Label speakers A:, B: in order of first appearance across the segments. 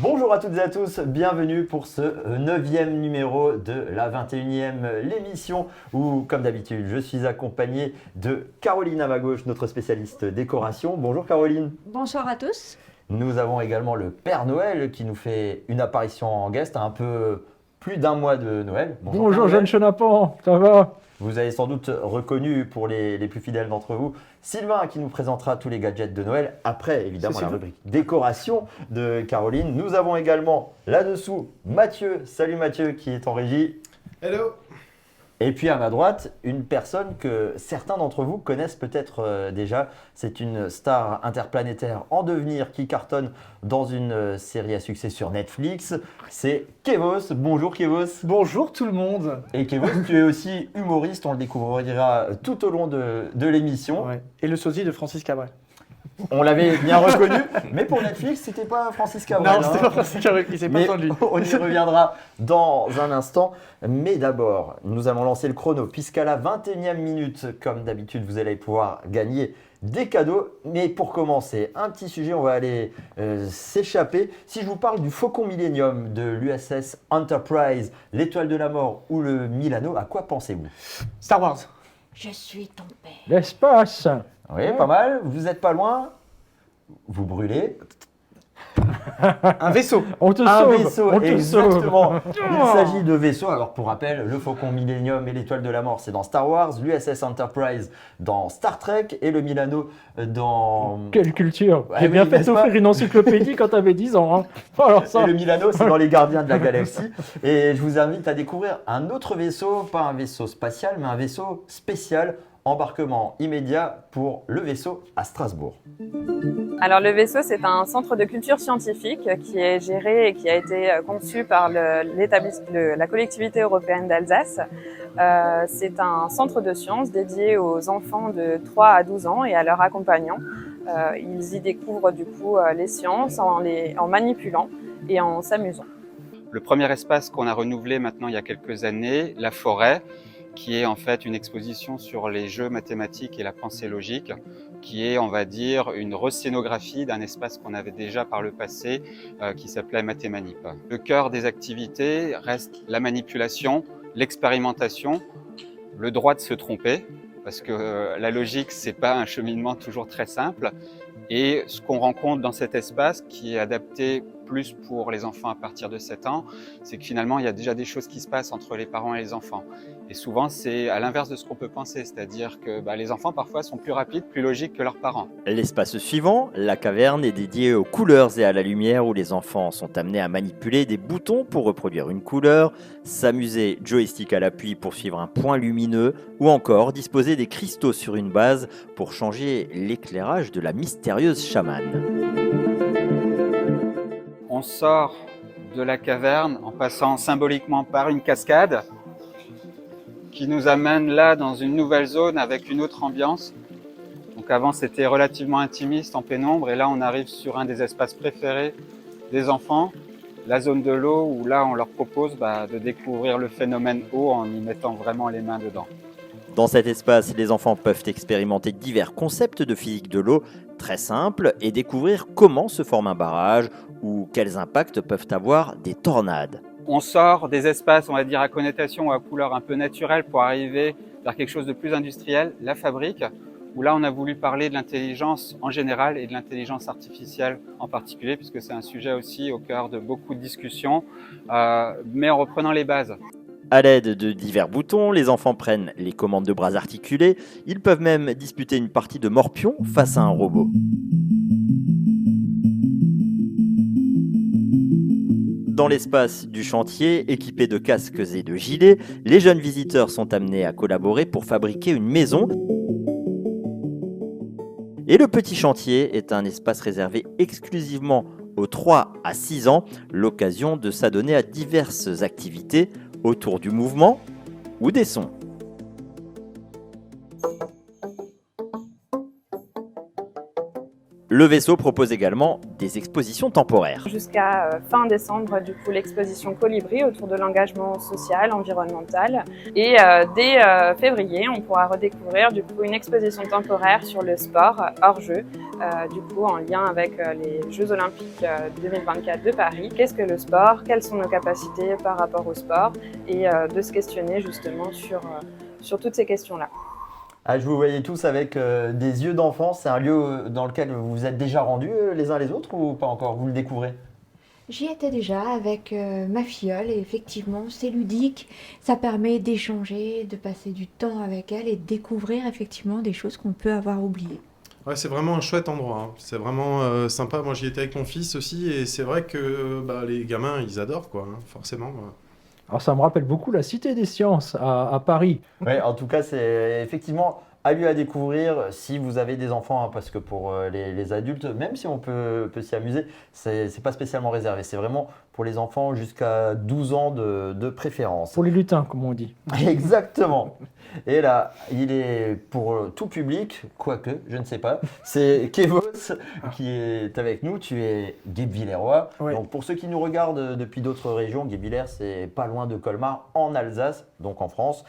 A: Bonjour à toutes et à tous, bienvenue pour ce 9e numéro de la 21e l'émission où, comme d'habitude, je suis accompagné de Caroline à ma gauche, notre spécialiste décoration. Bonjour Caroline.
B: Bonsoir à tous.
A: Nous avons également le Père Noël qui nous fait une apparition en guest à un peu plus d'un mois de Noël.
C: Bonjour Jeanne Chenapan, ça va?
A: Vous avez sans doute reconnu, pour les plus fidèles d'entre vous, Sylvain qui nous présentera tous les gadgets de Noël. Après, évidemment, la rubrique décoration de Caroline. Nous avons également là-dessous Mathieu. Salut Mathieu qui est en régie.
D: Hello.
A: Et puis à ma droite, une personne que certains d'entre vous connaissent peut-être déjà. C'est une star interplanétaire en devenir qui cartonne dans une série à succès sur Netflix. C'est Kevos. Bonjour Kevos.
D: Bonjour tout le monde.
A: Et Kevos, tu es aussi humoriste, on le découvrira tout au long de l'émission.
D: Ouais. Et le sosie de Francis Cabrel.
A: On l'avait bien reconnu, mais pour Netflix, c'était pas Francis Cabrel.
D: Non, c'était pas Francis Cabrel, il s'est pas entendu.
A: On y reviendra dans un instant. Mais d'abord, nous allons lancer le chrono, puisqu'à la 21e minute, comme d'habitude, vous allez pouvoir gagner des cadeaux. Mais pour commencer, un petit sujet, on va aller s'échapper. Si je vous parle du Faucon Millenium de l'USS Enterprise, l'Étoile de la Mort ou le Milano, à quoi pensez-vous?
D: Star Wars.
B: Je suis ton père.
C: L'espace.
A: Oui, pas mal. Vous n'êtes pas loin. Vous brûlez.
D: Un vaisseau.
C: On te
A: Un
C: sauve.
A: vaisseau,
C: On te
A: exactement.
C: sauve.
A: Il s'agit de vaisseaux. Alors pour rappel, le Faucon Millenium et l'Étoile de la Mort, c'est dans Star Wars, l'USS Enterprise dans Star Trek et le Milano dans...
C: Quelle culture.
A: Ouais,
C: J'ai bien
A: oui,
C: fait
A: n'est-ce pas
C: d'offrir une encyclopédie quand t'avais 10 ans. Hein. Alors ça.
A: Et le Milano, c'est dans les Gardiens de la Galaxie. Et je vous invite à découvrir un autre vaisseau, pas un vaisseau spatial, mais un vaisseau spécial. Embarquement immédiat pour le vaisseau à Strasbourg.
E: Alors le vaisseau, c'est un centre de culture scientifique qui est géré et qui a été conçu par la collectivité européenne d'Alsace. C'est un centre de sciences dédié aux enfants de 3 à 12 ans et à leurs accompagnants. Ils y découvrent du coup les sciences en manipulant et en s'amusant.
F: Le premier espace qu'on a renouvelé maintenant il y a quelques années, la forêt, qui est en fait une exposition sur les jeux mathématiques et la pensée logique, qui est, on va dire, une rescénographie d'un espace qu'on avait déjà par le passé, qui s'appelait Mathémanip. Le cœur des activités reste la manipulation, l'expérimentation, le droit de se tromper, parce que la logique, c'est pas un cheminement toujours très simple. Et ce qu'on rencontre dans cet espace, qui est adapté plus pour les enfants à partir de 7 ans, c'est que finalement, il y a déjà des choses qui se passent entre les parents et les enfants. Et souvent, c'est à l'inverse de ce qu'on peut penser, c'est-à-dire que les enfants, parfois, sont plus rapides, plus logiques que leurs parents.
G: L'espace suivant, la caverne, est dédié aux couleurs et à la lumière où les enfants sont amenés à manipuler des boutons pour reproduire une couleur, s'amuser joystick à l'appui pour suivre un point lumineux ou encore disposer des cristaux sur une base pour changer l'éclairage de la mystérieuse chamane.
F: On sort de la caverne en passant symboliquement par une cascade qui nous amène là dans une nouvelle zone avec une autre ambiance. Donc avant c'était relativement intimiste en pénombre et là on arrive sur un des espaces préférés des enfants, la zone de l'eau où là on leur propose de découvrir le phénomène eau en y mettant vraiment les mains dedans.
G: Dans cet espace, les enfants peuvent expérimenter divers concepts de physique de l'eau très simples et découvrir comment se forme un barrage ou quels impacts peuvent avoir des tornades.
F: On sort des espaces, on va dire, à connotation ou à couleur un peu naturelle pour arriver vers quelque chose de plus industriel, la fabrique, où là on a voulu parler de l'intelligence en général et de l'intelligence artificielle en particulier, puisque c'est un sujet aussi au cœur de beaucoup de discussions, mais en reprenant les bases.
G: À l'aide de divers boutons, les enfants prennent les commandes de bras articulés. Ils peuvent même disputer une partie de morpion face à un robot. Dans l'espace du chantier, équipés de casques et de gilets, les jeunes visiteurs sont amenés à collaborer pour fabriquer une maison. Et le petit chantier est un espace réservé exclusivement aux 3 à 6 ans, l'occasion de s'adonner à diverses activités autour du mouvement ou des sons. Le vaisseau propose également des expositions temporaires.
E: Jusqu'à fin décembre, du coup, l'exposition Colibri autour de l'engagement social, environnemental. Et dès février, on pourra redécouvrir du coup une exposition temporaire sur le sport hors jeu, du coup en lien avec les Jeux Olympiques 2024 de Paris. Qu'est-ce que le sport? Quelles sont nos capacités par rapport au sport? Et de se questionner justement sur toutes ces questions-là.
A: Ah, je vous voyais tous avec des yeux d'enfant. C'est un lieu dans lequel vous vous êtes déjà rendus les uns les autres ou pas encore? Vous le découvrez?
B: J'y étais déjà avec ma filleule et effectivement, c'est ludique. Ça permet d'échanger, de passer du temps avec elle et de découvrir effectivement des choses qu'on peut avoir oubliées.
H: Ouais, c'est vraiment un chouette endroit, hein. C'est vraiment sympa. Moi, j'y étais avec mon fils aussi et c'est vrai que les gamins, ils adorent, quoi, hein, forcément.
C: Alors ça me rappelle beaucoup la Cité des Sciences à Paris.
A: Ouais, en tout cas, c'est effectivement un lieu à découvrir si vous avez des enfants, hein, parce que pour les adultes, même si on peut s'y amuser, c'est pas spécialement réservé. C'est vraiment pour les enfants jusqu'à 12 ans de préférence.
C: Pour les lutins, comme on dit.
A: Exactement. Et là, il est pour tout public, quoique, je ne sais pas. C'est Kevos qui est avec nous. Tu es Guebwillerois.
D: Ouais.
A: Donc, pour ceux qui nous regardent depuis d'autres régions, Guebwiller, c'est pas loin de Colmar, en Alsace, donc en France.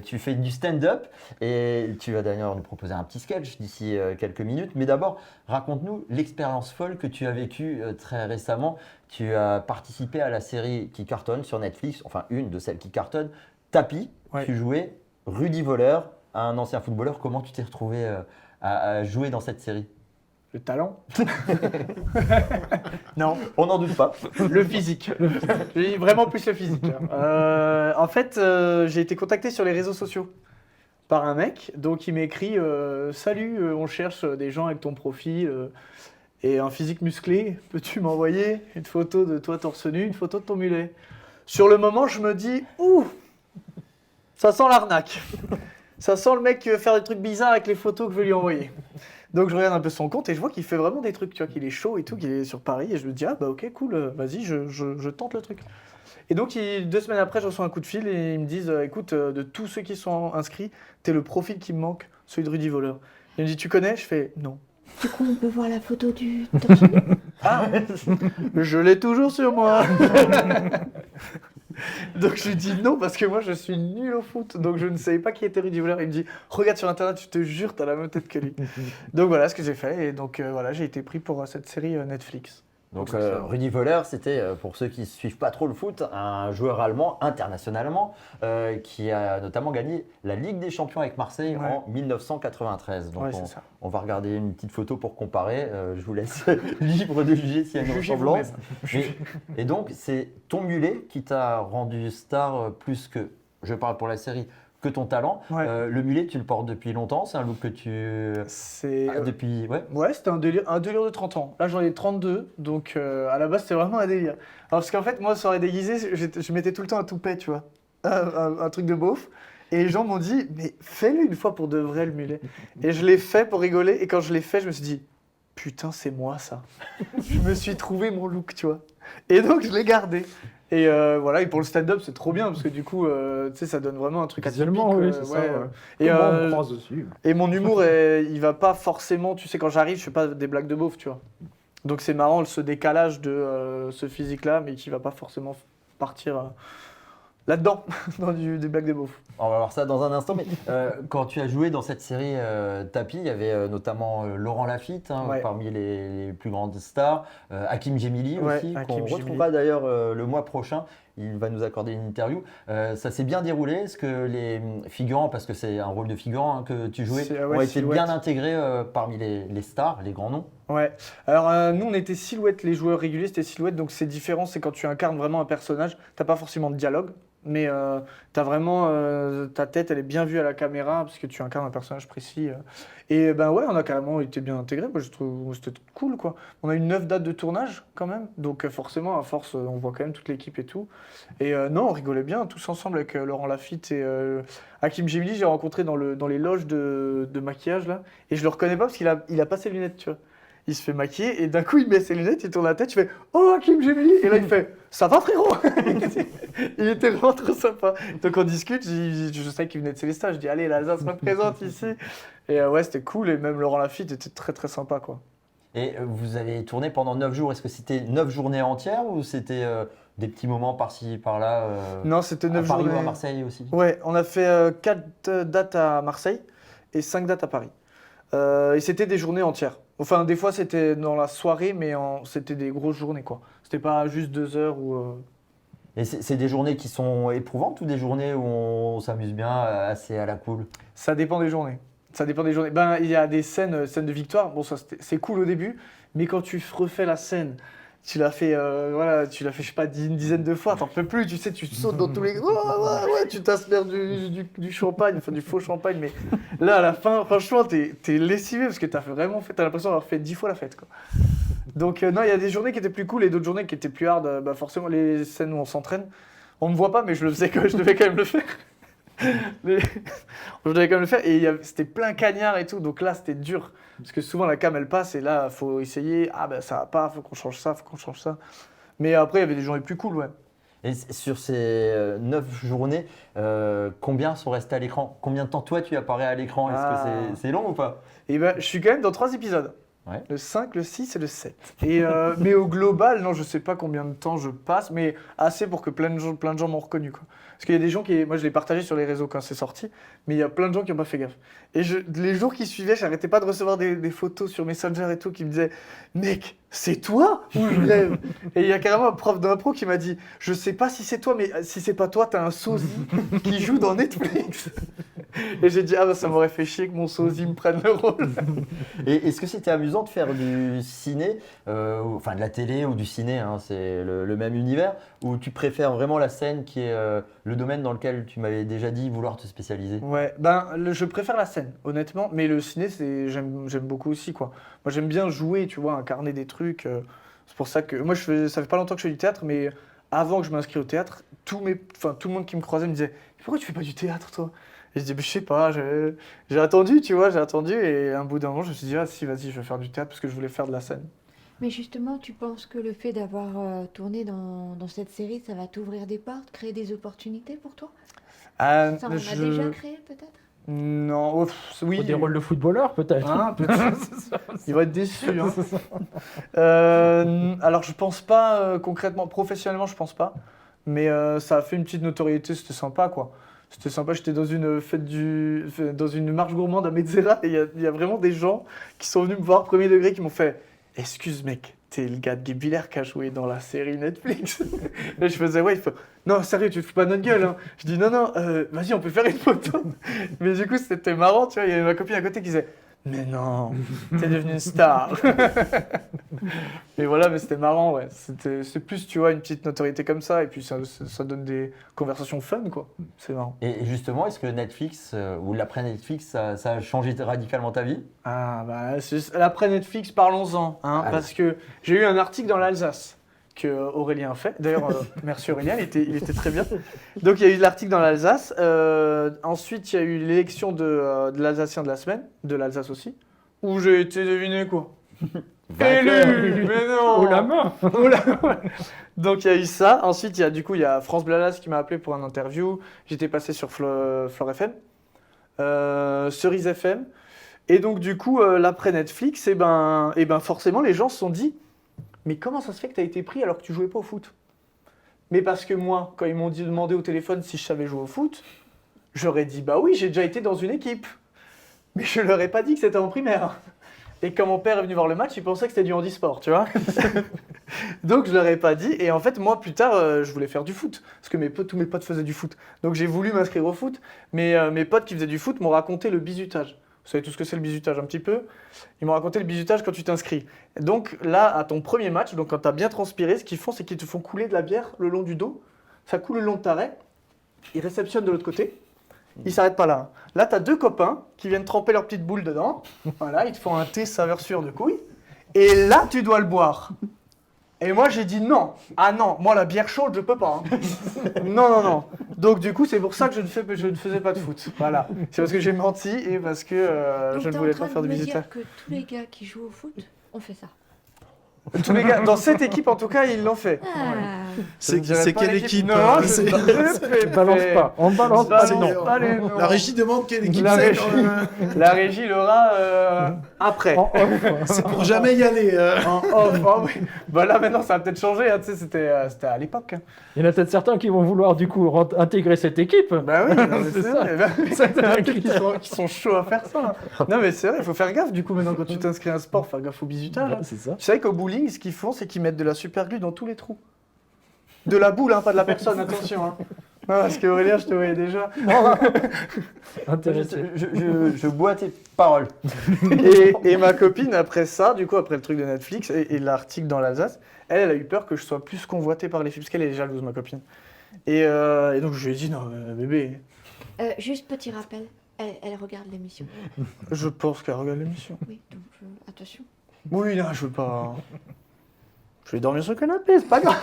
A: Tu fais du stand-up et tu vas d'ailleurs nous proposer un petit sketch d'ici quelques minutes. Mais d'abord, raconte-nous l'expérience folle que tu as vécue très récemment. Tu as participé à la série qui cartonne sur Netflix, enfin une de celles qui cartonne, Tapis.
D: Ouais.
A: Tu jouais Rudy Voleur, un ancien footballeur. Comment tu t'es retrouvé à jouer dans cette série?
D: Le talent? Non,
A: On n'en doute pas.
D: le physique. J'ai vraiment plus le physique. En fait, j'ai été contacté sur les réseaux sociaux par un mec. Donc, il m'écrit Salut, on cherche des gens avec ton profil et un physique musclé. Peux-tu m'envoyer une photo de toi torse nu, une photo de ton mulet? Sur le moment, je me dis Ouh, ça sent l'arnaque. Ça sent le mec qui veut faire des trucs bizarres avec les photos que je vais lui envoyer. Donc je regarde un peu son compte et je vois qu'il fait vraiment des trucs, tu vois, qu'il est chaud et tout, qu'il est sur Paris. Et je me dis, ah bah ok, cool, vas-y, je tente le truc. Et donc 2 semaines après, je reçois un coup de fil et ils me disent, écoute, de tous ceux qui sont inscrits, t'es le profil qui me manque, celui de Rudy Voleur. Il me dit, tu connais? Je fais, non.
B: Du coup, on peut voir la photo du torse nu.
D: Ah, je l'ai toujours sur moi. Donc je lui dis non parce que moi je suis nul au foot, donc je ne savais pas qui était Rudy Voleur. Il me dit regarde sur internet, je te jure, t'as la même tête que lui. Donc voilà ce que j'ai fait et donc voilà, j'ai été pris pour cette série Netflix.
A: Donc Rudy Voleur, c'était, pour ceux qui ne suivent pas trop le foot, un joueur allemand internationalement qui a notamment gagné la Ligue des Champions avec Marseille
D: Ouais.
A: en 1993. Donc
D: Ouais, c'est ça.
A: on va regarder une petite photo pour comparer. Je vous laisse libre de juger s'il y a une
D: Jugez
A: ressemblance.
D: vous-même.
A: Et donc c'est ton mulet qui t'a rendu star plus que, je parle pour la série, que ton talent.
D: Ouais.
A: Le mulet, tu le portes depuis longtemps, c'est un look que tu...
D: C'est
A: depuis... Ouais.
D: ouais, c'était un délire de 30 ans. Là, j'en ai 32, donc à la base, c'était vraiment un délire. Alors, parce qu'en fait, moi, soirée déguisée, je mettais tout le temps un toupet, tu vois, un truc de beauf. Et les gens m'ont dit, mais fais-le une fois pour de vrai, le mulet. Et je l'ai fait pour rigoler. Et quand je l'ai fait, je me suis dit, putain, c'est moi, ça. Je me suis trouvé mon look, tu vois. Et donc, je l'ai gardé. Et voilà, et pour le stand-up, c'est trop bien, parce que du coup, tu sais, ça donne vraiment un truc
C: Visuellement,
D: atypique.
C: oui, c'est ça. Ouais.
D: Et,
C: Comment on croise dessus.
D: et mon humour, il va pas forcément, tu sais, quand j'arrive, je fais pas des blagues de beauf, tu vois. Donc c'est marrant ce décalage de ce physique-là, mais qui va pas forcément partir là-dedans, dans des blagues de beauf.
A: On va voir ça dans un instant, mais quand tu as joué dans cette série Tapis, il y avait notamment Laurent Lafitte, hein,
D: Ouais.
A: parmi les plus grandes stars, Hakim Djemili
D: Ouais,
A: aussi,
D: Hakim
A: qu'on
D: Djemili.
A: retrouvera d'ailleurs le mois prochain. Il va nous accorder une interview. Ça s'est bien déroulé. Est-ce que les figurants, parce que c'est un rôle de figurant hein, que tu jouais,
D: C'est- ouais,
A: ont été
D: silhouette.
A: bien intégrés parmi les stars, les grands noms?
D: Ouais. Alors nous, on était silhouette, les joueurs réguliers, c'était silhouette, donc c'est différent, c'est quand tu incarnes vraiment un personnage, t'as pas forcément de dialogue, mais t'as vraiment ta tête, elle est bien vue à la caméra parce que tu incarnes un personnage précis. Et ben ouais, on a carrément été bien intégrés. Moi, je trouve c'était cool quoi. On a eu 9 dates de tournage quand même, donc forcément à force, on voit quand même toute l'équipe et tout. Et non, on rigolait bien tous ensemble avec Laurent Lafitte et Hakim Djemili. J'ai rencontré dans les loges de maquillage là, et je le reconnais pas parce qu'il a pas ses lunettes, tu vois. Il se fait maquiller et d'un coup il met ses lunettes, il tourne la tête, il fait Oh Hakim Djemili et là il fait Ça va frérot. Il était vraiment trop sympa. Donc on discute, je sais qu'il venait de Célestat, je dis allez l'Alsace représente ici. Et ouais c'était cool et même Laurent Lafitte était très très sympa quoi.
A: Et vous avez tourné pendant 9 jours. Est-ce que c'était 9 journées entières ou c'était des petits moments par-ci, par-là
D: Non, c'était 9
A: à Paris
D: journées.
A: ou à Marseille aussi?
D: Ouais, on a fait 4 dates à Marseille et 5 dates à Paris. Et c'était des journées entières. Enfin, des fois, c'était dans la soirée, mais c'était des grosses journées, quoi. C'était pas juste 2 heures ou...
A: Et c'est des journées qui sont éprouvantes ou des journées où on s'amuse bien, assez à la cool?
D: Ça dépend des journées. Ça dépend des journées. Ben, il y a des scènes de victoire. Bon, ça, c'est cool au début, mais quand tu refais la scène, tu l'as fait, je sais pas, une dizaine de fois, t'en peux plus, tu sais, tu sautes dans tous les... Ouais, tu t'asperges du champagne, enfin du faux champagne, mais là, à la fin, franchement, t'es lessivé parce que t'as l'impression d'avoir fait 10 fois la fête, quoi. Donc, non, il y a des journées qui étaient plus cool et d'autres journées qui étaient plus hard. Bah, forcément, les scènes où on s'entraîne, on me voit pas, mais je devais quand même le faire. Mais je devais quand même le faire et c'était plein cagnard et tout, donc là c'était dur parce que souvent la cam elle passe et là faut essayer, ah ben ça va pas, faut qu'on change ça, mais après il y avait des journées plus cool, ouais.
A: Et sur ces 9 journées, combien sont restés à l'écran? Combien de temps toi tu apparais à l'écran? Est-ce que c'est long ou pas?
D: Et ben je suis quand même dans 3 épisodes.
A: Ouais.
D: Le 5, le 6 et le 7. Et, mais au global, non, je sais pas combien de temps je passe, mais assez pour que plein de gens m'ont reconnu, quoi. Parce qu'il y a des gens moi je l'ai partagé sur les réseaux quand c'est sorti, mais il y a plein de gens qui n'ont pas fait gaffe. Et les jours qui suivaient, j'arrêtais pas de recevoir des photos sur Messenger et tout qui me disaient « Mec, c'est toi ou je rêve ?» Et il y a carrément un prof d'impro qui m'a dit « Je sais pas si c'est toi, mais si c'est pas toi, t'as un sosie qui joue dans Netflix. » Et j'ai dit « Ah bah ça m'aurait fait chier que mon sosie me prenne le rôle. »
A: Et est-ce que c'était amusant de faire du ciné, enfin de la télé ou du ciné, hein, c'est le même univers, ou tu préfères vraiment la scène qui est le domaine dans lequel tu m'avais déjà dit vouloir te spécialiser?
D: Ouais, je préfère la scène, honnêtement, mais le ciné, j'aime beaucoup aussi, quoi. Moi, j'aime bien jouer, tu vois, incarner des trucs. C'est pour ça que moi, ça fait pas longtemps que je fais du théâtre, mais avant que je m'inscris au théâtre, tout le monde qui me croisait me disait « Pourquoi tu fais pas du théâtre, toi ?» Et je dis « Je sais pas, j'ai attendu, tu vois, et un bout d'un moment, je me suis dit « Ah si, vas-y, je vais faire du théâtre parce que je voulais faire de la scène. »
B: Mais justement, tu penses que le fait d'avoir tourné dans cette série, ça va t'ouvrir des portes, créer des opportunités pour toi? Ça en a déjà créé peut-être?
D: Non, oui.
C: Des rôles de footballeur peut-être.
D: Hein, peut-être. Il va être déçu. Hein. Alors je pense pas concrètement, professionnellement je pense pas, mais ça a fait une petite notoriété, c'était sympa quoi. C'était sympa, j'étais dans une dans une marche gourmande à Mezzera et il y a vraiment des gens qui sont venus me voir premier degré qui m'ont fait « Excuse mec, t'es le gars de Guy qui a joué dans la série Netflix. » Et je faisais « Ouais, il faut... Non, sérieux, tu te fous pas de notre gueule. Hein. » Je dis « Non, vas-y, on peut faire une photo. » Mais du coup, c'était marrant, tu vois, il y avait ma copine à côté qui disait « Mais non, t'es devenue une star. » Mais voilà, mais c'était marrant, ouais. C'est plus, tu vois, une petite notoriété comme ça, et puis ça donne des conversations fun, quoi. C'est marrant.
A: Et justement, est-ce que Netflix ou l'après Netflix, ça a changé radicalement ta vie?
D: Ah, bah, l'après Netflix, parlons-en, hein, parce que j'ai eu un article dans l'Alsace que Aurélien a fait. D'ailleurs, merci Aurélien, il était très bien. Donc, il y a eu l'article dans l'Alsace. Ensuite, il y a eu l'élection de l'Alsacien de la semaine, de l'Alsace aussi, où j'ai été deviné quoi. Élu. Mais non.
C: Oh la main.
D: Donc, il y a eu ça. Ensuite, il y a France Bleu Alsace qui m'a appelé pour un interview. J'étais passé sur Flore FM, Cerise FM. Et donc, du coup, l'après Netflix, et ben, forcément, les gens se sont dit mais comment ça se fait que tu as été pris alors que tu jouais pas au foot? Mais parce que moi, quand ils m'ont demandé au téléphone si je savais jouer au foot, j'aurais dit bah oui, j'ai déjà été dans une équipe. Mais je leur ai pas dit que c'était en primaire. Et quand mon père est venu voir le match, il pensait que c'était du handisport, tu vois. Donc je leur ai pas dit. Et en fait, moi, plus tard, je voulais faire du foot. Parce que tous mes potes faisaient du foot. Donc j'ai voulu m'inscrire au foot. Mais mes potes qui faisaient du foot m'ont raconté le bizutage. Vous savez tout ce que c'est le bizutage un petit peu. Ils m'ont raconté le bizutage quand tu t'inscris. Donc là, à ton premier match, donc quand tu as bien transpiré, ce qu'ils font, c'est qu'ils te font couler de la bière le long du dos. Ça coule le long de ta raie. Ils réceptionnent de l'autre côté. Ils ne s'arrêtent pas là. Là, tu as 2 copains qui viennent tremper leur petite boule dedans. Voilà, ils te font un thé saveur sûre de couille. Et là, tu dois le boire. Et moi, j'ai dit non. Ah non, moi, la bière chaude, je peux pas. Hein. Non. Donc, du coup, c'est pour ça que je ne faisais pas de foot. Voilà. C'est parce que j'ai menti et parce que je ne voulais pas faire de bizutage.
B: Donc, tu es en train de me dire que tous les gars qui jouent au foot ont fait ça?
D: Tous les gars, dans cette équipe, en tout cas, ils l'ont fait.
B: Ah,
H: C'est
D: dirais
H: c'est
D: pas
H: quelle
D: l'équipe.
H: équipe
D: Non,
H: hein,
D: je
H: c'est-
C: On balance pas. On balance pas les
D: Balance
C: noms.
D: pas les noms.
H: La régie demande quelle équipe
D: La
H: c'est.
D: régie. La régie l'aura après.
C: En off.
H: C'est pour jamais y aller.
D: En off. Oh, oui. Bah là maintenant ça a peut-être changé, hein, tu sais, c'était à l'époque. Hein.
C: Il y en a peut-être certains qui vont vouloir du coup intégrer cette équipe.
D: Bah oui, non, mais
C: C'est
D: c'est
C: ça.
D: vrai. Il y en a peut-être qui sont chauds à faire ça. Non mais c'est vrai, il faut faire gaffe du coup maintenant quand tu t'inscris à un sport, faire gaffe au bizutage. Hein.
C: C'est ça.
D: Tu sais qu'au bowling, ce qu'ils font, c'est qu'ils mettent de la super glue dans tous les trous. De la boule, hein, pas de la personne, attention. Hein. Non, parce qu'Aurélien, je te voyais déjà.
C: Intéressé.
A: Je bois tes paroles.
D: Et ma copine, après ça, du coup, après le truc de Netflix et l'article dans l'Alsace, elle a eu peur que je sois plus convoité par les filles, parce qu'elle est jalouse, ma copine. Et donc je lui ai dit, non, bébé,
B: Juste petit rappel, elle regarde l'émission.
D: je pense qu'elle regarde l'émission.
B: Oui, donc attention.
D: Oui, non, je veux pas. Je vais dormir sur le canapé, c'est pas grave.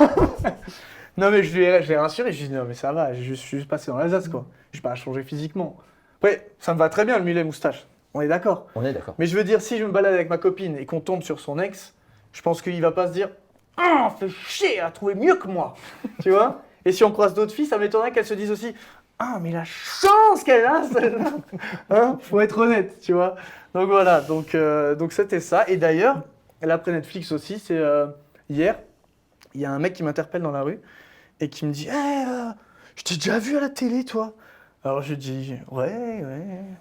D: Non, mais je l'ai rassuré, je lui ai dit, non, mais ça va, je suis juste passé dans l'Alsace, quoi. Je vais pas changer physiquement. Après, ça me va très bien le mulet moustache, on est d'accord.
A: On est d'accord.
D: Mais je veux dire, si je me balade avec ma copine et qu'on tombe sur son ex, je pense qu'il va pas se dire ah, fait chier, elle a trouvé mieux que moi. Tu vois. Et si on croise d'autres filles, ça m'étonnerait qu'elles se disent aussi ah, mais la chance qu'elle a, celle-là. Hein, faut être honnête, tu vois. Donc voilà, donc c'était ça. Et d'ailleurs, l'après Netflix aussi, c'est hier, il y a un mec qui m'interpelle dans la rue et qui me dit je t'ai déjà vu à la télé, toi. Alors je dis ouais,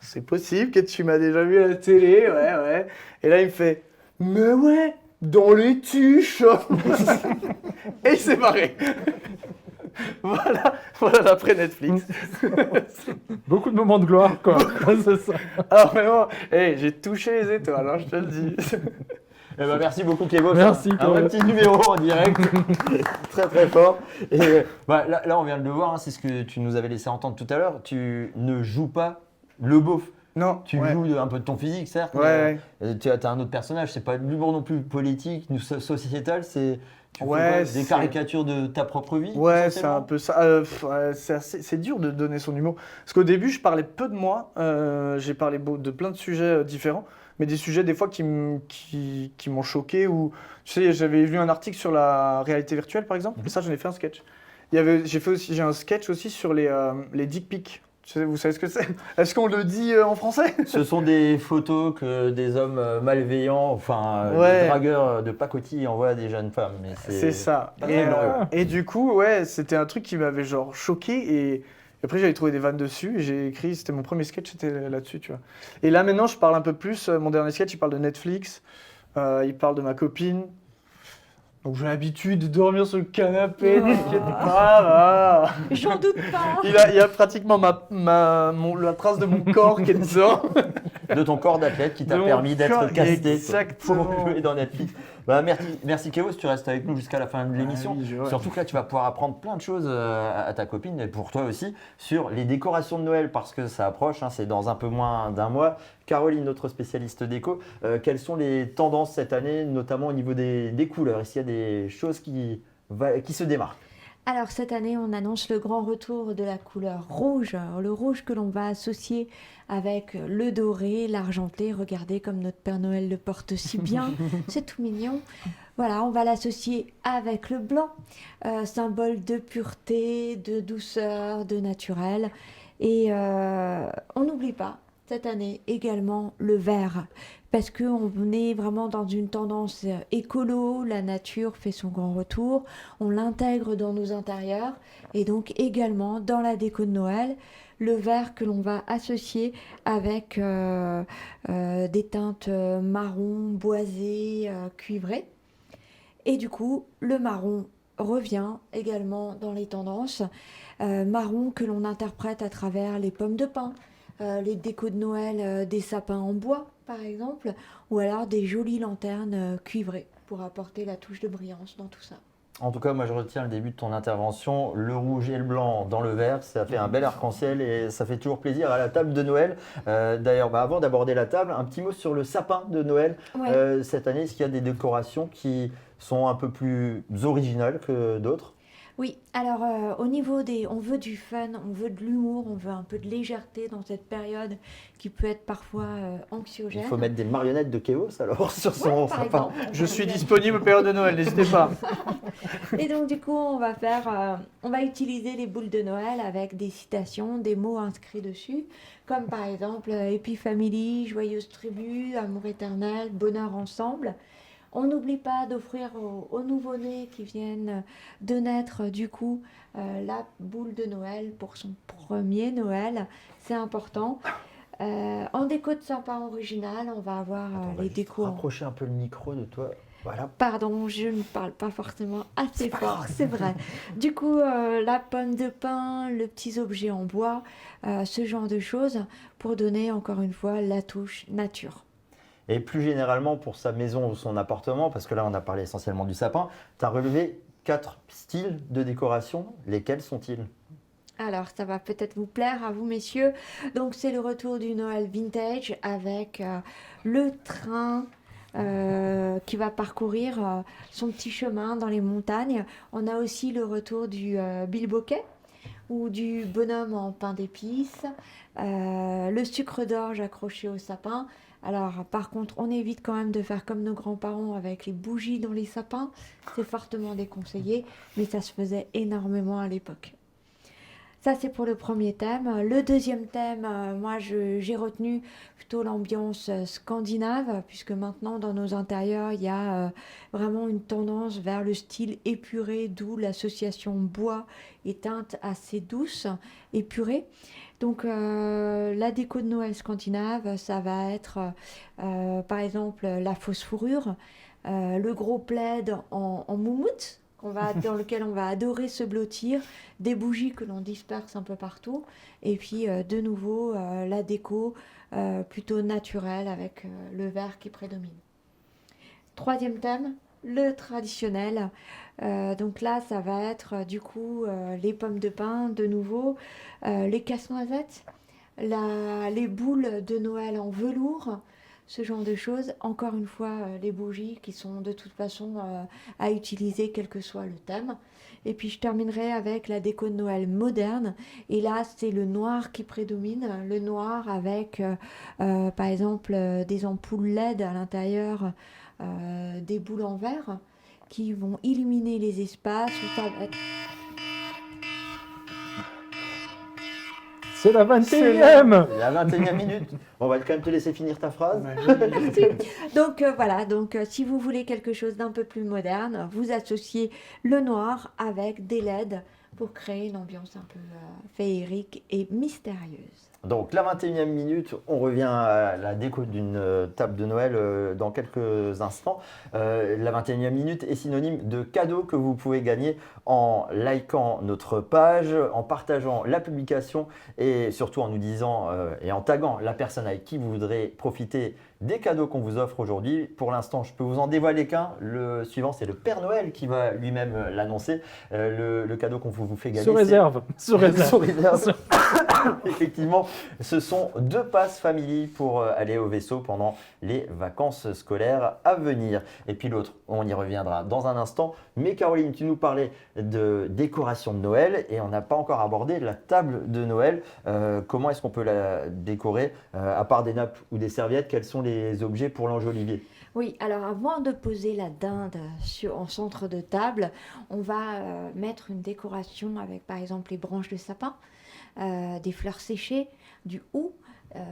D: c'est possible que tu m'as déjà vu à la télé, ouais. Et là il me fait mais ouais, dans les tuches. Et il s'est barré. Voilà l'après Netflix.
C: Beaucoup de moments de gloire, quoi. C'est ça.
D: Alors vraiment, j'ai touché les étoiles, hein, je te le dis.
A: Eh ben, merci beaucoup Clément.
C: Merci,
A: Un
C: Clément.
A: vrai petit numéro en direct. Très très fort. Et là on vient de le voir, hein, c'est ce que tu nous avais laissé entendre tout à l'heure. Tu ne joues pas le beauf.
D: Non,
A: Tu
D: ouais.
A: joues un peu de ton physique, certes.
D: Ouais.
A: Mais, tu as un autre personnage. C'est pas de l'humour non plus politique, sociétal. Tu fais
D: Ouais,
A: quoi, des
D: c'est-
A: caricatures de ta propre vie.
D: Ouais, c'est
A: essentiellement
D: un peu ça. C'est dur de donner son humour. Parce qu'au début, je parlais peu de moi. J'ai parlé de plein de sujets différents. Mais des sujets, des fois, qui m'ont choqué. Ou, tu sais, j'avais lu un article sur la réalité virtuelle, par exemple. Et ça, j'en ai fait un sketch. J'ai un sketch aussi sur les dick pics. Vous savez ce que c'est? Est-ce qu'on le dit en français?
A: Ce sont des photos que des hommes malveillants, enfin
D: Ouais.
A: des dragueurs de pacotille envoient à des jeunes femmes. Mais
D: C'est ça.
A: pas
D: Et,
A: très glorieux.
D: et du coup, ouais, c'était un truc qui m'avait genre choqué et après j'avais trouvé des vannes dessus et j'ai écrit, c'était mon premier sketch, c'était là-dessus, tu vois. Et là maintenant, je parle un peu plus, mon dernier sketch, il parle de Netflix, il parle de ma copine. Donc j'ai l'habitude de dormir sur le canapé, t'inquiète pas, là.
B: J'en doute pas.
D: Il y a pratiquement la trace de mon corps qui est dedans.
A: De ton corps d'athlète qui t'a
D: De mon
A: permis d'être
D: corps,
A: casté
D: exactement.
A: pour jouer dans Netflix. Merci Kéo, si tu restes avec nous jusqu'à la fin de l'émission.
D: oui, ouais.
A: Surtout que là, tu vas pouvoir apprendre plein de choses à ta copine et pour toi aussi sur les décorations de Noël parce que ça approche, hein, c'est dans un peu moins d'un mois. Caroline, notre spécialiste déco, quelles sont les tendances cette année, notamment au niveau des couleurs? Est-ce qu'il y a des choses qui se démarquent?
B: Alors cette année, on annonce le grand retour de la couleur rouge. Alors, le rouge que l'on va associer avec le doré, l'argenté. Regardez comme notre Père Noël le porte si bien. C'est tout mignon. Voilà, on va l'associer avec le blanc, symbole de pureté, de douceur, de naturel. Et on n'oublie pas cette année également le vert. Parce qu'on est vraiment dans une tendance écolo, la nature fait son grand retour, on l'intègre dans nos intérieurs et donc également dans la déco de Noël, le vert que l'on va associer avec des teintes marron, boisé, cuivré. Et du coup, le marron revient également dans les tendances, marron que l'on interprète à travers les pommes de pin, les décos de Noël, des sapins en bois par exemple, ou alors des jolies lanternes cuivrées pour apporter la touche de brillance dans tout ça.
A: En tout cas, moi je retiens le début de ton intervention, le rouge et le blanc dans le vert, ça fait un bel arc-en-ciel et ça fait toujours plaisir à la table de Noël. D'ailleurs, avant d'aborder la table, un petit mot sur le sapin de Noël.
B: Ouais.
A: Cette année, est-ce qu'il y a des décorations qui sont un peu plus originales que d'autres?
B: Oui, alors au niveau on veut du fun, on veut de l'humour, on veut un peu de légèreté dans cette période qui peut être parfois
A: Il
B: anxiogène.
A: faut mettre des marionnettes de Chaos alors sur son
B: Par
A: sapin.
B: exemple.
D: Je suis disponible aux périodes de Noël, n'hésitez pas.
B: Et donc du coup, on va utiliser les boules de Noël avec des citations, des mots inscrits dessus, comme par exemple Happy Family, Joyeuse Tribu, Amour éternel, Bonheur ensemble. On n'oublie pas d'offrir aux nouveau-nés qui viennent de naître, du coup, la boule de Noël pour son premier Noël. C'est important. En déco de sapin original, on va avoir
A: On va
B: les
A: juste
B: décos.
A: rapprocher un peu le micro de toi. Voilà.
B: Pardon, je ne parle pas forcément assez fort, c'est vrai. Du coup, la pomme de pin, le petit objet en bois, ce genre de choses pour donner encore une fois la touche nature.
A: Et plus généralement pour sa maison ou son appartement, parce que là on a parlé essentiellement du sapin, tu as relevé 4 styles de décoration. Lesquels sont-ils?
B: Alors, ça va peut-être vous plaire à vous, messieurs. Donc, c'est le retour du Noël vintage avec le train qui va parcourir son petit chemin dans les montagnes. On a aussi le retour du bilboquet ou du bonhomme en pain d'épices, le sucre d'orge accroché au sapin. Alors, par contre, on évite quand même de faire comme nos grands-parents avec les bougies dans les sapins. C'est fortement déconseillé, mais ça se faisait énormément à l'époque. Ça, c'est pour le premier thème. Le deuxième thème, moi, j'ai retenu plutôt l'ambiance scandinave, puisque maintenant, dans nos intérieurs, il y a vraiment une tendance vers le style épuré, d'où l'association bois et teintes assez douces, épurées. Donc, la déco de Noël scandinave, ça va être, par exemple, la fausse fourrure, le gros plaid en moumoute, dans lequel on va adorer se blottir, des bougies que l'on disperse un peu partout, et puis de nouveau la déco plutôt naturelle avec le vert qui prédomine. Troisième thème, le traditionnel. Donc là, ça va être du coup les pommes de pin de nouveau, les casse-noisettes, les boules de Noël en velours, ce genre de choses. Encore une fois, les bougies qui sont de toute façon à utiliser quel que soit le thème. Et puis je terminerai avec la déco de Noël moderne. Et là, c'est le noir qui prédomine. Le noir avec, par exemple, des ampoules LED à l'intérieur, des boules en verre qui vont illuminer les espaces. Où ça va être...
C: C'est la 21e.
A: La 21e minute. On va quand même te laisser finir ta phrase.
B: Merci. Donc voilà, si vous voulez quelque chose d'un peu plus moderne, vous associez le noir avec des LED pour créer une ambiance un peu féerique et mystérieuse.
A: Donc la 21e minute, on revient à la déco d'une table de Noël dans quelques instants. La 21e minute est synonyme de cadeau que vous pouvez gagner en likant notre page, en partageant la publication et surtout en nous disant et en taguant la personne avec qui vous voudrez profiter des cadeaux qu'on vous offre aujourd'hui. Pour l'instant, je peux vous en dévoiler qu'un. Le suivant, c'est le Père Noël qui va lui-même l'annoncer. Le cadeau qu'on vous fait gagner.
C: Sous réserve. Sous réserve.
A: Sous réserve. Effectivement, ce sont 2 passes family pour aller au vaisseau pendant les vacances scolaires à venir. Et puis l'autre, on y reviendra dans un instant. Mais Caroline, tu nous parlais de décoration de Noël et on n'a pas encore abordé la table de Noël. Comment est-ce qu'on peut la décorer à part des nappes ou des serviettes? Quels sont les objets pour l'enjoliver?
B: Oui, alors avant de poser la dinde en centre de table, on va mettre une décoration avec par exemple les branches de sapin, des fleurs séchées, du hou,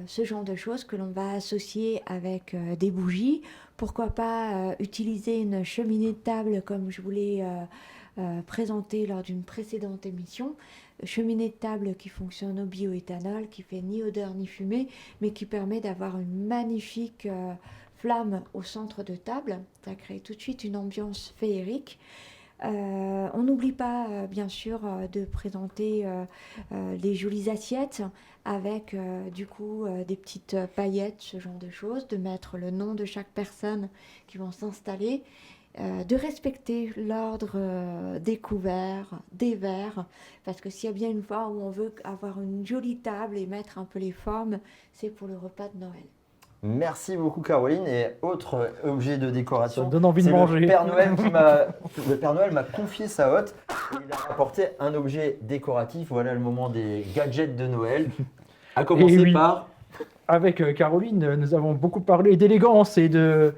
B: ce genre de choses que l'on va associer avec des bougies. Pourquoi pas utiliser une cheminée de table comme je vous l'ai présenté lors d'une précédente émission. Cheminée de table qui fonctionne au bioéthanol, qui fait ni odeur ni fumée, mais qui permet d'avoir une magnifique flamme au centre de table. Ça crée tout de suite une ambiance féerique. On n'oublie pas bien sûr de présenter les jolies assiettes avec du coup des petites paillettes, ce genre de choses, de mettre le nom de chaque personne qui vont s'installer, de respecter l'ordre des couverts, des verres, parce que s'il y a bien une fois où on veut avoir une jolie table et mettre un peu les formes, c'est pour le repas de Noël.
A: Merci beaucoup Caroline. Et autre objet de décoration,
C: Ça me donne envie de
A: c'est
C: manger.
A: Le Père Noël m'a confié sa hotte. il a apporté un objet décoratif. Voilà le moment des gadgets de Noël. À commencer
C: oui.
A: par...
C: Avec Caroline, nous avons beaucoup parlé d'élégance et de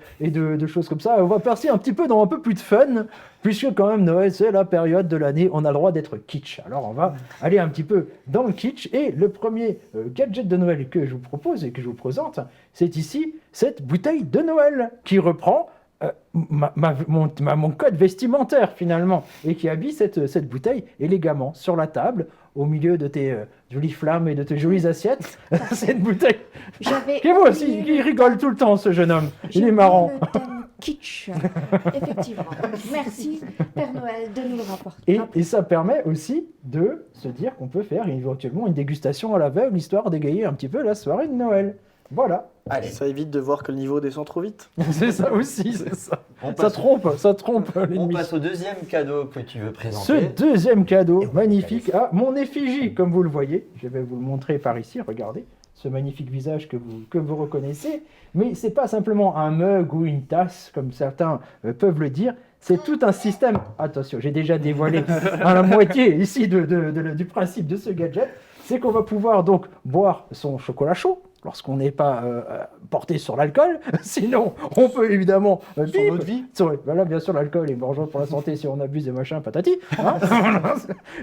C: choses comme ça. On va passer un petit peu dans un peu plus de fun, puisque quand même Noël, c'est la période de l'année, on a le droit d'être kitsch. Alors on va aller un petit peu dans le kitsch, et le premier gadget de Noël que je vous propose et que je vous présente, c'est ici cette bouteille de Noël qui reprend mon code vestimentaire finalement, et qui habille cette bouteille élégamment sur la table, au milieu de tes jolies flammes et de tes jolies assiettes. Cette bouteille. Et moi aussi, il rigole tout le temps, ce jeune homme. Il est marrant.
B: Le thème kitsch, effectivement. Merci, Père Noël, de nous le rapporter.
C: Et ça permet aussi de se dire qu'on peut faire éventuellement une dégustation à l'aveugle, histoire d'égayer un petit peu la soirée de Noël. Voilà.
A: Allez,
D: Ça évite de voir que le niveau descend trop vite.
C: C'est ça aussi, c'est ça.
A: on
C: Ça trompe
A: on
C: l'ennemi.
A: passe au deuxième cadeau que tu veux
C: Ce
A: présenter.
C: deuxième cadeau
A: Et oui,
C: magnifique à mon effigie, comme vous le voyez. Je vais vous le montrer par ici, regardez. Ce magnifique visage que vous reconnaissez. Mais c'est pas simplement un mug ou une tasse, comme certains peuvent le dire. C'est tout un système. Attention, j'ai déjà dévoilé à la moitié ici du principe de ce gadget. C'est qu'on va pouvoir donc boire son chocolat chaud lorsqu'on n'est pas porté sur l'alcool. Sinon, on peut évidemment
D: Sur notre vie.
C: Voilà, bien sûr, l'alcool est dangereux pour la santé si on abuse des machins patati. Hein.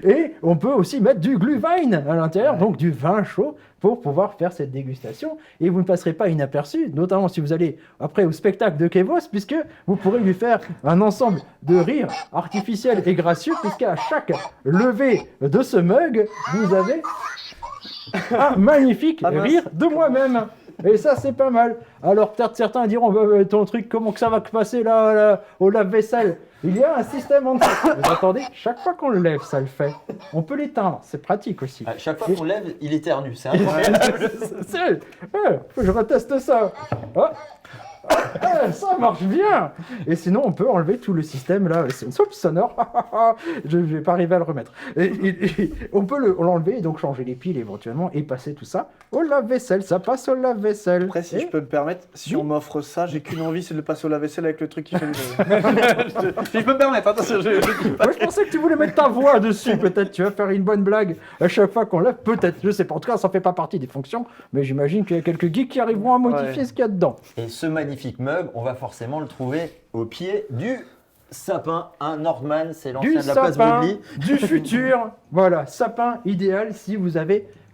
C: Et on peut aussi mettre du glühwein à l'intérieur, donc du vin chaud, pour pouvoir faire cette dégustation. Et vous ne passerez pas inaperçu, notamment si vous allez après au spectacle de Kevos, puisque vous pourrez lui faire un ensemble de rires artificiels et gracieux, puisqu'à chaque levée de ce mug, vous avez un magnifique
D: Ah mince.
C: rire de moi-même. Et ça, c'est pas mal. Alors, peut-être certains diront, ton truc, comment que ça va passer là au lave-vaisselle? Il y a un système en dessous. Vous attendez, chaque fois qu'on le lève, ça le fait. On peut l'éteindre, c'est pratique aussi.
A: À chaque fois qu'on lève, il éternue. C'est incroyable.
C: Faut que je reteste ça. Ah. Ça marche bien. Et sinon, on peut enlever tout le système là. C'est une soupe sonore. Je vais pas arriver à le remettre. On peut l'enlever et donc changer les piles éventuellement et passer tout ça au lave-vaisselle. Ça passe au lave-vaisselle.
D: Après, si
C: Et-
D: je peux me permettre, si
C: Oui.
D: on m'offre ça, j'ai qu'une envie, c'est de le passer au lave-vaisselle avec le truc qui fait le Si je peux me permettre, attention, je dis pas.
C: Moi, je pensais que tu voulais mettre ta voix dessus. Peut-être tu vas faire une bonne blague à chaque fois qu'on lève. Peut-être, je sais pas. En tout cas, ça fait pas partie des fonctions. Mais j'imagine qu'il y a quelques geeks qui arriveront à modifier
D: Ouais.
C: ce qu'il y a dedans.
A: Et ce magnifique mug, on va forcément le trouver au pied du sapin. Un Nordman, c'est l'ancien
C: Du
A: de la place
C: sapin,
A: Broglie.
C: du futur. Voilà, sapin idéal si vous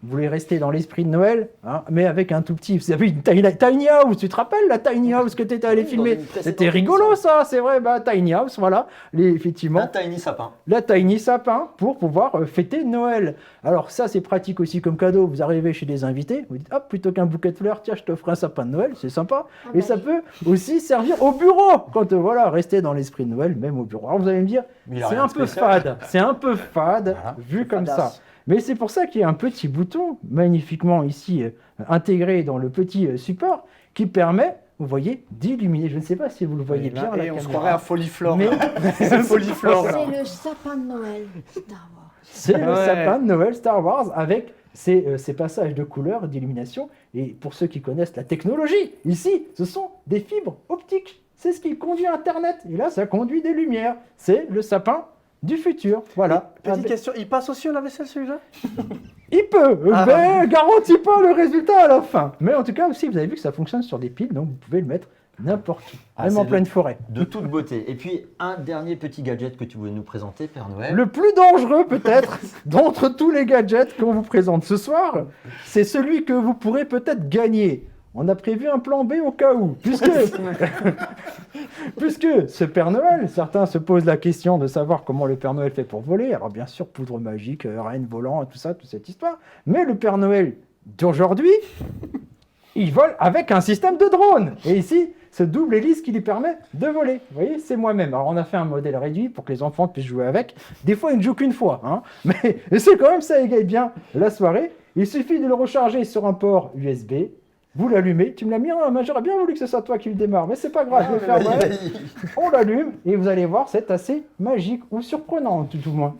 C: voulez rester dans l'esprit de Noël, hein, mais avec un tout petit. Vous avez une tiny house, tu te rappelles la tiny house que tu étais allé
A: Oui,
C: filmer?
A: dans une précédente
C: C'était rigolo
A: émission.
C: ça, c'est vrai, tiny house, voilà. Effectivement,
A: Un tiny sapin.
C: la tiny sapin pour pouvoir fêter Noël. Alors ça, c'est pratique aussi comme cadeau. Vous arrivez chez des invités, vous dites hop, plutôt qu'un bouquet de fleurs, tiens, je t'offre un sapin de Noël, c'est sympa.
B: Ah
C: Et
B: bah
C: ça
B: oui.
C: peut aussi servir au bureau quand voilà, rester dans l'esprit de Noël, même au bureau. Alors vous allez me dire,
A: Mais il a
C: c'est
A: rien
C: un
A: de
C: peu
A: spécial.
C: fade, c'est un peu fade
A: Voilà,
C: vu comme ça.
D: fadasse.
C: Mais c'est pour ça qu'il y a un petit bouton magnifiquement ici intégré dans le petit support qui permet, vous voyez, d'illuminer. Je ne sais pas si vous le voyez bien. à la
D: Et on se
C: caméra.
D: croirait à Foliflore.
C: Mais
D: C'est Foliflore. là.
B: C'est le sapin de Noël Star Wars.
C: c'est le
D: Ouais.
C: sapin de Noël Star Wars avec ces passages de couleurs, d'illumination. Et pour ceux qui connaissent la technologie, ici, ce sont des fibres optiques. C'est ce qui conduit à Internet. Et là, ça conduit des lumières. C'est le sapin du futur. Voilà.
D: Petite question, il passe aussi au lave-vaisselle celui-là?
C: Il peut,
D: Ah.
C: mais garantit pas le résultat à la fin. Mais en tout cas aussi, vous avez vu que ça fonctionne sur des piles, donc vous pouvez le mettre n'importe où,
A: Ah,
C: même
A: c'est
C: en
A: le-
C: pleine forêt.
A: De toute beauté. Et puis, un dernier petit gadget que tu voulais nous présenter, Père Noël.
C: Le plus dangereux peut-être d'entre tous les gadgets qu'on vous présente ce soir, c'est celui que vous pourrez peut-être gagner. On a prévu un plan B au cas où, puisque ce Père Noël, certains se posent la question de savoir comment le Père Noël fait pour voler. Alors bien sûr, poudre magique, reine volant, tout ça, toute cette histoire. Mais le Père Noël d'aujourd'hui, il vole avec un système de drone. Et ici, ce double hélice qui lui permet de voler. Vous voyez, c'est moi-même. Alors on a fait un modèle réduit pour que les enfants puissent jouer avec. Des fois, ils ne jouent qu'une fois, hein. Mais c'est quand même ça égaye bien la soirée. Il suffit de le recharger sur un port USB. Vous l'allumez. Tu me l'as mis en main. J'aurais bien voulu que ce soit toi qui le démarre, mais c'est pas grave. Je vais faire moi. On l'allume et vous allez voir, c'est assez magique ou surprenant, tout au moins.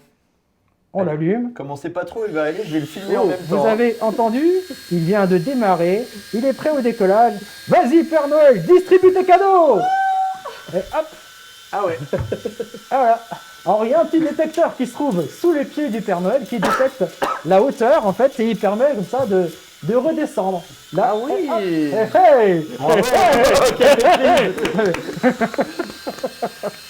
C: On
A: Allez.
C: l'allume.
A: Commencez pas trop, il va aller, je vais le filmer en
C: Oh,
A: même temps.
C: vous avez entendu? Il vient de démarrer. Il est prêt au décollage. Vas-y, Père Noël, distribue tes cadeaux! Et hop!
D: Ah ouais.
C: Ah voilà. Alors il y a un petit détecteur qui se trouve sous les pieds du Père Noël qui détecte la hauteur en fait et il permet comme ça de redescendre. Là,
D: Ah oui.
C: hey,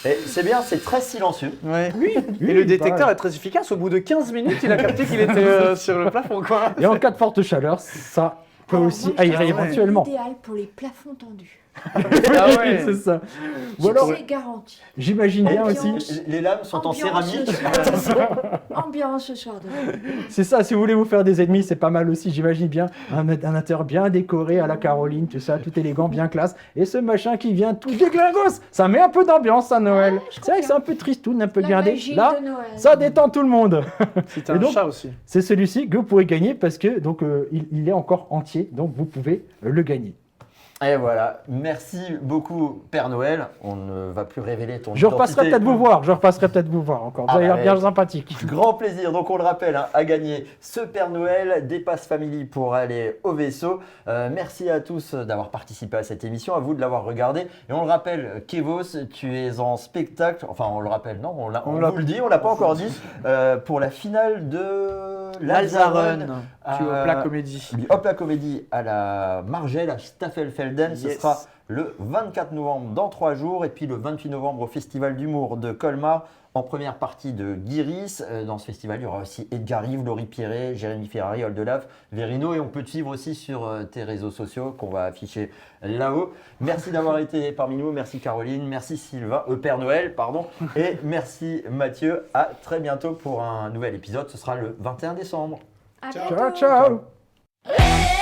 A: Et c'est bien, c'est très silencieux.
D: Ouais.
C: oui,
D: Et le détecteur
C: pareil.
D: est très efficace. Au bout de 15 minutes, il a capté qu'il était sur le plafond, quoi.
C: Et en cas de forte chaleur, ça peut
B: Alors,
C: aussi
B: moi,
C: aérer
D: ouais.
C: éventuellement.
B: Idéal pour les plafonds tendus.
D: Ah ouais.
C: C'est ça. Ou alors,
B: C'est garanti.
C: j'imagine bien
B: Ambiance.
C: aussi,
A: Les lames sont en
B: Ambiance
A: céramique.
B: ce soir. Ambiance ce soir de Noël.
C: c'est ça, si vous voulez vous faire des ennemis, c'est pas mal aussi. J'imagine bien un intérieur bien décoré à la Caroline, tout ça, tout élégant, bien classe. Et ce machin qui vient tout déglingos, ça met un peu d'ambiance à Noël.
B: Ouais, je
C: C'est vrai que c'est
B: confirme.
C: un peu tristoun, un peu
B: La
C: gardé.
B: magie
C: Là,
B: de Noël.
C: ça détend tout le monde.
D: C'était
C: Et
D: un
C: donc-
D: chat aussi.
C: C'est celui-ci que vous pourrez gagner parce que donc il est encore entier, donc vous pouvez le gagner.
A: Et voilà, merci beaucoup Père Noël. On ne va plus révéler ton
C: Je repasserai
A: identité.
C: peut-être vous voir encore. Vous
A: Ah
C: avez l'air
A: bah,
C: bien sympathique.
A: Grand plaisir. Donc on le rappelle, hein, à gagner ce Père Noël, des passes family pour aller au vaisseau. Merci à tous d'avoir participé à cette émission, à vous de l'avoir regardé. Et on le rappelle, Kevos, tu es en spectacle. Enfin, on le rappelle, non, on vous le dit, on l'a pas encore dit. Pour la finale de
D: L'Alzaren.
A: Ah,
D: Tu vois, plat comédie.
A: Hop la comédie à la Margelle, à Staffelfelden. Ce
D: Yes.
A: sera le 24 novembre dans 3 jours et puis le 28 novembre au Festival d'humour de Colmar en première partie de Guiris. Dans ce festival, il y aura aussi Edgar Rive, Laurie Pierret, Jérémy Ferrari, Oldelaf, Verino et on peut te suivre aussi sur tes réseaux sociaux qu'on va afficher là-haut. Merci d'avoir été parmi nous, merci Caroline, merci Sylvain, Père Noël, pardon, et merci Mathieu. À très bientôt pour un nouvel épisode, ce sera le 21 décembre.
B: À
H: Ciao.
B: bientôt.
C: Ciao, ciao.
B: Hey